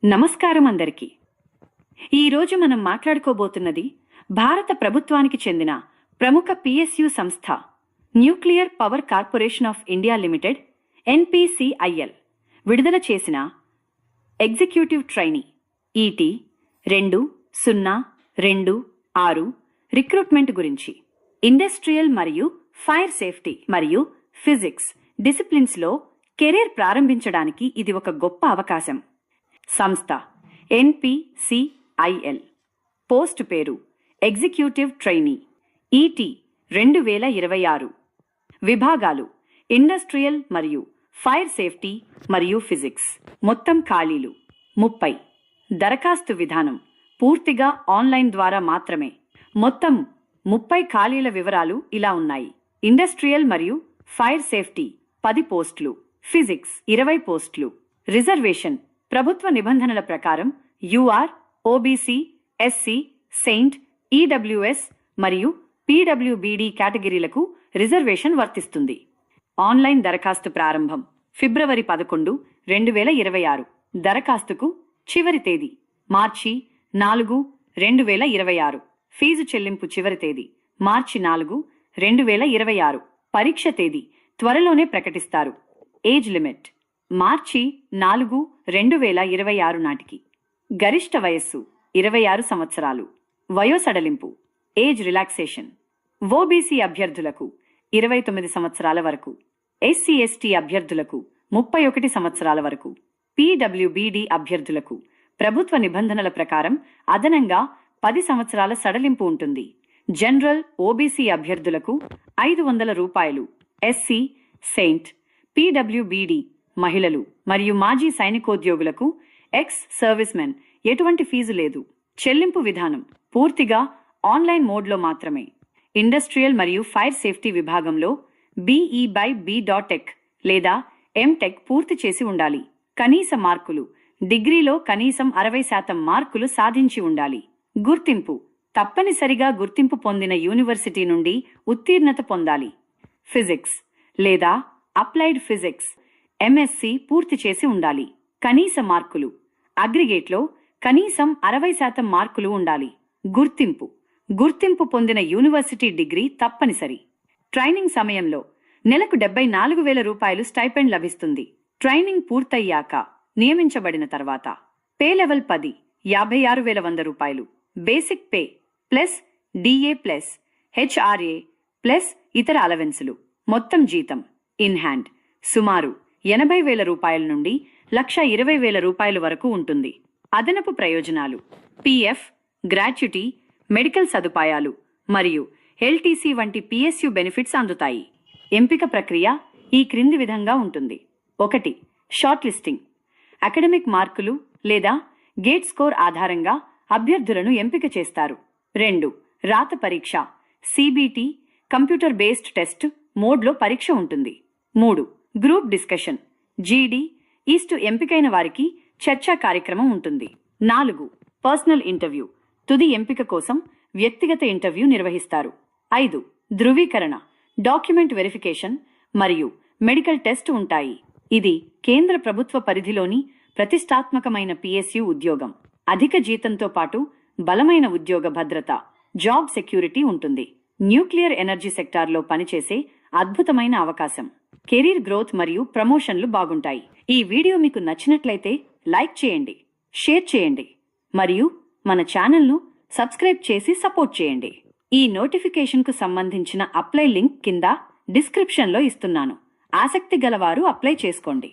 నమస్కారం అందరికీ. ఈరోజు మనం మాట్లాడుకోబోతున్నది భారత ప్రభుత్వానికి చెందిన ప్రముఖ పిఎస్యు సంస్థ nuclear power corporation of India limited NPCIL విడుదల చేసిన ఎగ్జిక్యూటివ్ ట్రైనీ ఈటీ 2026 రిక్రూట్మెంట్ గురించి. ఇండస్ట్రియల్ మరియు ఫైర్ సేఫ్టీ మరియు ఫిజిక్స్ డిసిప్లిన్స్లో కెరీర్ ప్రారంభించడానికి ఇది ఒక గొప్ప అవకాశం. సంస్థ ఎన్పిసిఐఎల్. పోస్ట్ పేరు ఎగ్జిక్యూటివ్ ట్రైనీ ఈటీ 2026. విభాగాలు ఇండస్ట్రియల్ మరియు ఫైర్ సేఫ్టీ మరియు ఫిజిక్స్. మొత్తం ఖాళీలు 30. దరఖాస్తు విధానం పూర్తిగా ఆన్లైన్ ద్వారా మాత్రమే. మొత్తం 30 ఖాళీల వివరాలు ఇలా ఉన్నాయి. ఇండస్ట్రియల్ మరియు ఫైర్ సేఫ్టీ 10 పోస్టులు, ఫిజిక్స్ 20 పోస్టులు. రిజర్వేషన్ ప్రభుత్వ నిబంధనల ప్రకారం యూఆర్, ఓబీసీ, ఎస్సీ, సెయింట్, ఈడబ్ల్యూఎస్ మరియు పీడబ్ల్యూబీడీ కేటగిరీలకు రిజర్వేషన్ వర్తిస్తుంది. ఆన్లైన్ దరఖాస్తు ప్రారంభం ఫిబ్రవరి 11, 2026. దరఖాస్తుకు చివరి తేదీ మార్చి 4, 2026. ఫీజు చెల్లింపు చివరి తేదీ మార్చి 4, 2026. పరీక్ష తేదీ త్వరలోనే ప్రకటిస్తారు. ఏజ్ లిమిట్ మార్చి 4, 2026 నాటికి. గరిష్ట వయస్సు 26 సంవత్సరాలు. వయోసడలింపు ఏజ్ రిలాక్సేషన్ ఓబీసీ అభ్యర్థులకు 29 సంవత్సరాల వరకు, ఎస్సీ ఎస్టీ అభ్యర్థులకు 31 సంవత్సరాల వరకు, పీడబ్ల్యూబీడీ అభ్యర్థులకు ప్రభుత్వ నిబంధనల ప్రకారం అదనంగా 10 సంవత్సరాల సడలింపు ఉంటుంది. జనరల్ ఓబీసీ అభ్యర్థులకు ₹500, ఎస్సీ, సెయింట్, పీడబ్ల్యూబీడీ మహిళలు మరియు మాజీ సైనికోద్యోగులకు ఎక్స్ సర్వీస్మెన్ ఎటువంటి ఫీజు లేదు. చెల్లింపు విధానం పూర్తిగా ఆన్లైన్ మోడ్లో మాత్రమే. ఇండస్ట్రియల్ మరియు ఫైర్ సేఫ్టీ విభాగంలో BE/B.Tech లేదా MTech పూర్తి చేసి ఉండాలి. కనీస మార్కులు డిగ్రీలో కనీసం 60% మార్కులు సాధించి ఉండాలి. గుర్తింపు తప్పనిసరిగా గుర్తింపు పొందిన యూనివర్సిటీ నుండి ఉత్తీర్ణత పొందాలి. ఫిజిక్స్ లేదా అప్లైడ్ ఫిజిక్స్ ఎంఎస్సి పూర్తి చేసి ఉండాలి. కనీస మార్కులు అగ్రిగేట్లో కనీసం 60% మార్కులు ఉండాలి. గుర్తింపు పొందిన యూనివర్సిటీ డిగ్రీ తప్పనిసరి. ట్రైనింగ్ సమయంలో నెలకు ₹74,000 స్టైపెండ్ లభిస్తుంది. ట్రైనింగ్ పూర్తయ్యాక నియమించబడిన తర్వాత pay level 10 ₹56,100. Basic pay plus DA plus HRA plus ఇతర అలవెన్సులు. మొత్తం జీతం ఇన్ హ్యాండ్ సుమారు ₹80,000 నుండి ₹120,000 వరకు ఉంటుంది. అదనపు ప్రయోజనాలు పిఎఫ్, గ్రాట్యుటీ, మెడికల్ సదుపాయాలు మరియు ఎల్టీసీ వంటి పిఎస్యు బెనిఫిట్స్ అందుతాయి. ఎంపిక ప్రక్రియ ఈ క్రింది విధంగా ఉంటుంది. 1. Short listing. అకాడమిక్ మార్కులు లేదా గేట్ స్కోర్ ఆధారంగా అభ్యర్థులను ఎంపిక చేస్తారు. 2. రాత పరీక్ష సిబిటి కంప్యూటర్ బేస్డ్ టెస్ట్ మోడ్లో పరీక్ష ఉంటుంది. 3. గ్రూప్ డిస్కషన్ జీడీ ఈస్టు ఎంపికైన వారికి చర్చా కార్యక్రమం ఉంటుంది. 4. పర్సనల్ ఇంటర్వ్యూ తుది ఎంపిక కోసం వ్యక్తిగత ఇంటర్వ్యూ నిర్వహిస్తారు. 5. ధృవీకరణ డాక్యుమెంట్ వెరిఫికేషన్ మరియు మెడికల్ టెస్ట్ ఉంటాయి. ఇది కేంద్ర ప్రభుత్వ పరిధిలోని ప్రతిష్టాత్మకమైన పిఎస్యు ఉద్యోగం. అధిక జీతంతో పాటు బలమైన ఉద్యోగ భద్రత జాబ్ సెక్యూరిటీ ఉంటుంది. న్యూక్లియర్ ఎనర్జీ సెక్టార్లో పనిచేసే అద్భుతమైన అవకాశం. కెరీర్ గ్రోత్ మరియు ప్రమోషన్లు బాగుంటాయి. ఈ వీడియో మీకు నచ్చినట్లయితే లైక్ చేయండి, షేర్ చేయండి మరియు మన ఛానల్ను సబ్స్క్రైబ్ చేసి సపోర్ట్ చేయండి. ఈ నోటిఫికేషన్కు సంబంధించిన అప్లై లింక్ కింద డిస్క్రిప్షన్లో ఇస్తున్నాను. ఆసక్తి గలవారు అప్లై చేసుకోండి.